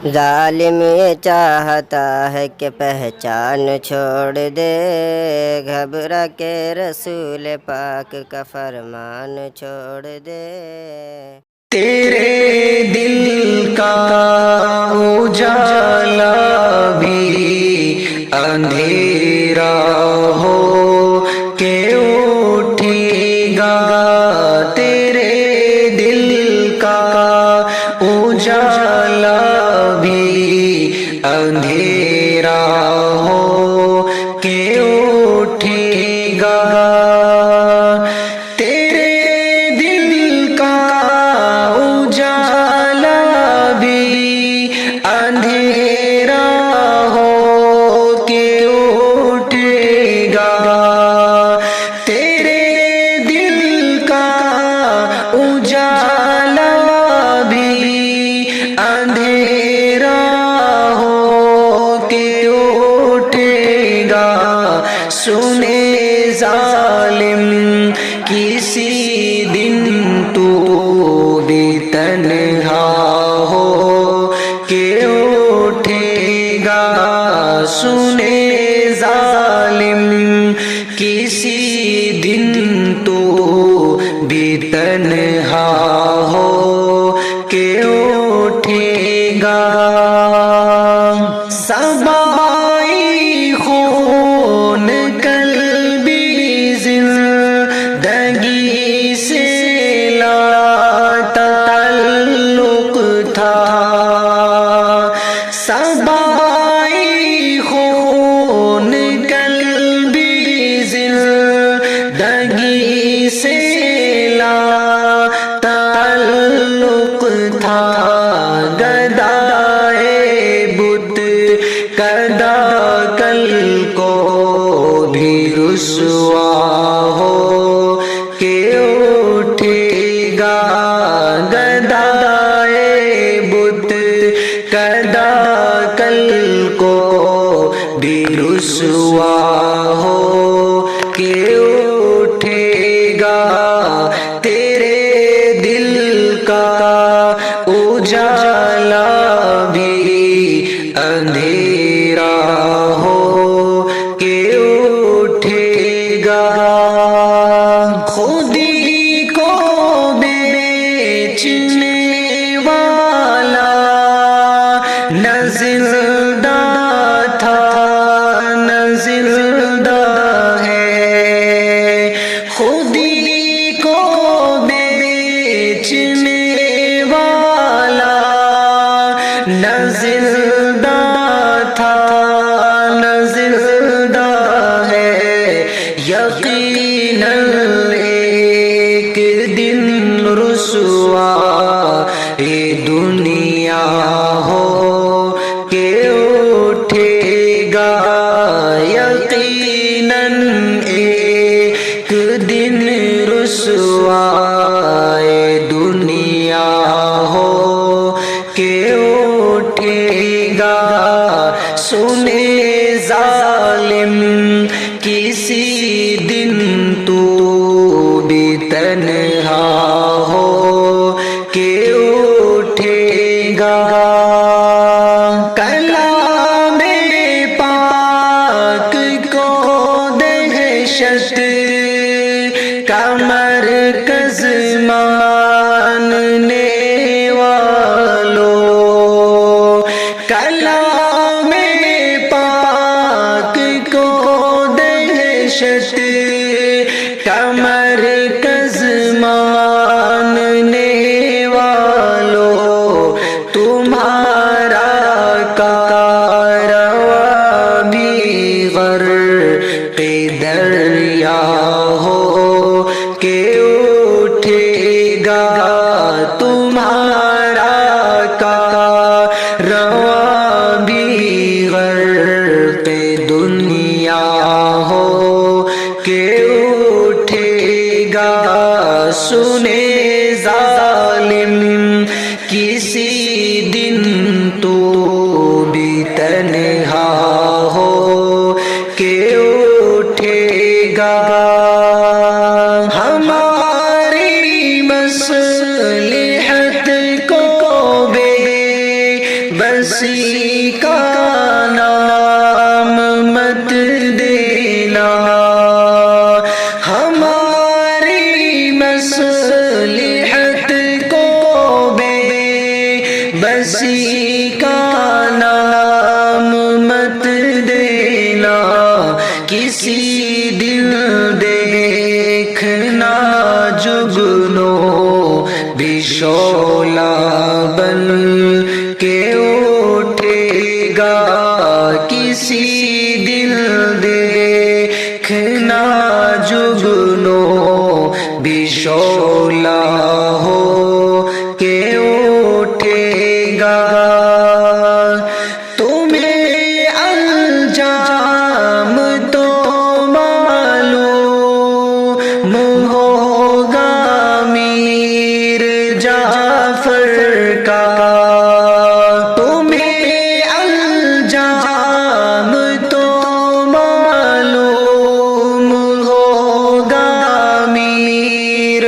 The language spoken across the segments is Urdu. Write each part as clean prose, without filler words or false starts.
ظالم یہ چاہتا ہے کہ پہچان چھوڑ دے، گھبرا کے رسول پاک کا فرمان چھوڑ دے۔ تیرے دل کا اجالا بھی اندھیرا ہو کے اٹھے گا، تیرے دل کا اجالا بھی اندھیرا ہو کے اٹھے گا، تیرے دل کا اجالا بھی اندھیرا ہو کے اٹھے گا، تیرے دل کا اجالا بھی اندھیرا ہو کے اٹھے گا۔ سنے ظالم کسی دن تو بھی تنہا ہو کے اٹھے گا، سنے ظالم کسی دن تو بھی تنہا ہو کے اٹھے گا۔ سبائی خون قلبی زندگی سے لا تعلق تھا، سبائی خون قلبی زندگی سے لا تعلق تھا، گدائے بت کدا کل کو بھی رسوا ہو کے اٹھے گا، گدائے بت کدا کل کو بھی رسوا ہو کے اٹھے گا، تیرے دل کا اجالا بھی اندھیرا ہو کے اٹھے گا، خودی کو بیچنے والا نہ زندہ تھا نہ زندہ ہے، خودی کو بیچنے والا نہ زندہ تھا نہ زندہ ہے، یقیناً ایک دن رسوا یہ دنیا ہو کے اٹھے گا، یقیناً ایک دن رسوا یہ دنیا ہو کے اٹھے گا، سنے ظالم کسی دن تو بھی تنہا ہو کے اٹھے گا، کلام پاک کو دہشت کا مرکز ماننے والوں، کلام پاک کو دہشت کا مرکز ماننے والوں، تمہارا کارواں بھی غرق دریا ہو کے اٹھے گا، تمہارا کارواں بھی غرق دنیا ہو کے اٹھے گا، سنے ظالم کسی دن بسی کا نام مت دینا، ہماری مصلحت کو بے بسی کا نام مت دینا، کسی دن دیکھنا جگنو بھی شعلہ بن کے اٹھے گا، کسی دن دیکھنا جگنو بھی شعلہ ہو کے اٹھے گا، تمہیں انجام تو معلوم ہوگا میر جعفر کا، تمہیں انجام تو معلوم ہوگا میر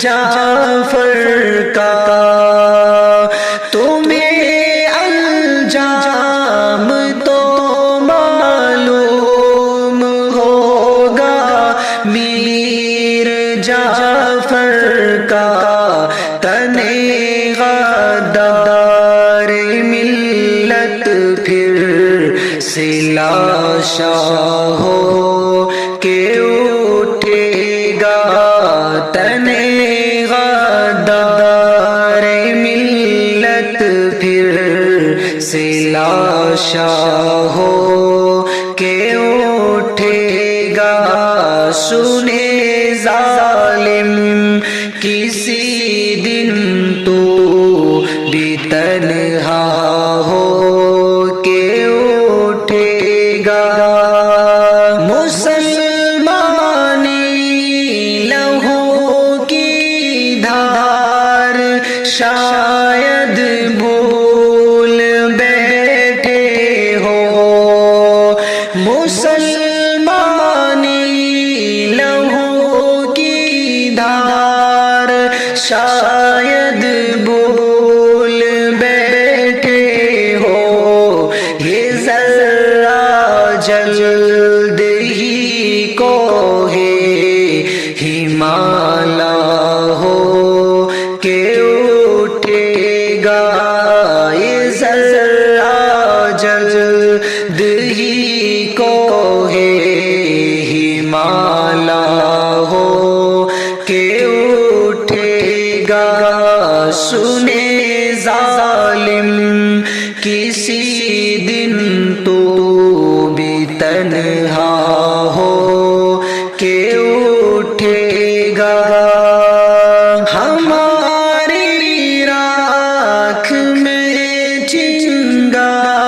جعفر کا، تمہیں انجام تو معلوم ہوگا میر جعفر کا، تنے غدار ملت پھر سے لاشا ہو کے اٹھے گا، تنے غدار ملت پھر سے لاشا ہو کے اٹھے گا، سنے ظالم کسی دن تو بھی تنہا ہو کے اٹھے گا، مسلمانی لہو کی دھار شاید بھول بیٹھے ہو، مسلمانی لہو کی دھار شاید بھول بیٹھے ہو، یہ ذرہ جلد ہی کو ہے ہمالا ہو کے اٹھے گا، یہ ذرہ جلد ہی کو ہے ہمالا ہو کے اٹھے گا، سنے ظالم کسی دن تو بھی تنہا ہو کے اٹھے گا، ہماری راکھ میں چنگاریاں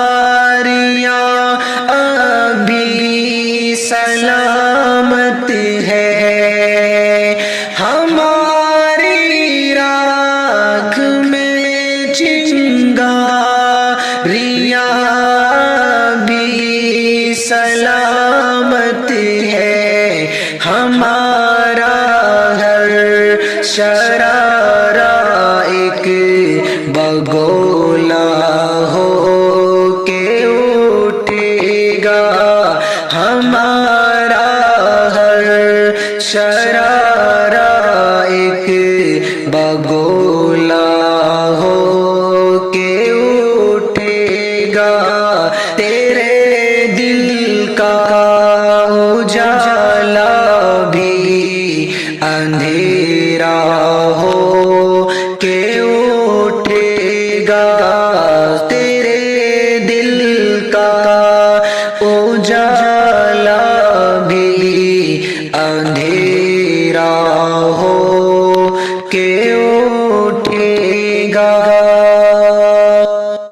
ابھی سلامت ہے، ہماری راکھ میں چنگاریاں ابھی سلامت ہے، ہمارا ہر شرارہ ایک بگولا ہو کے اٹھے گا، ہمارا ہر شرارہ ایک بگولا ہو کے اٹھے گا، تیرے دل کا اجالا بھی اندھیرا ہو کے اٹھے گا، تیرے دل کا اجالا بھی اندھیرا ہو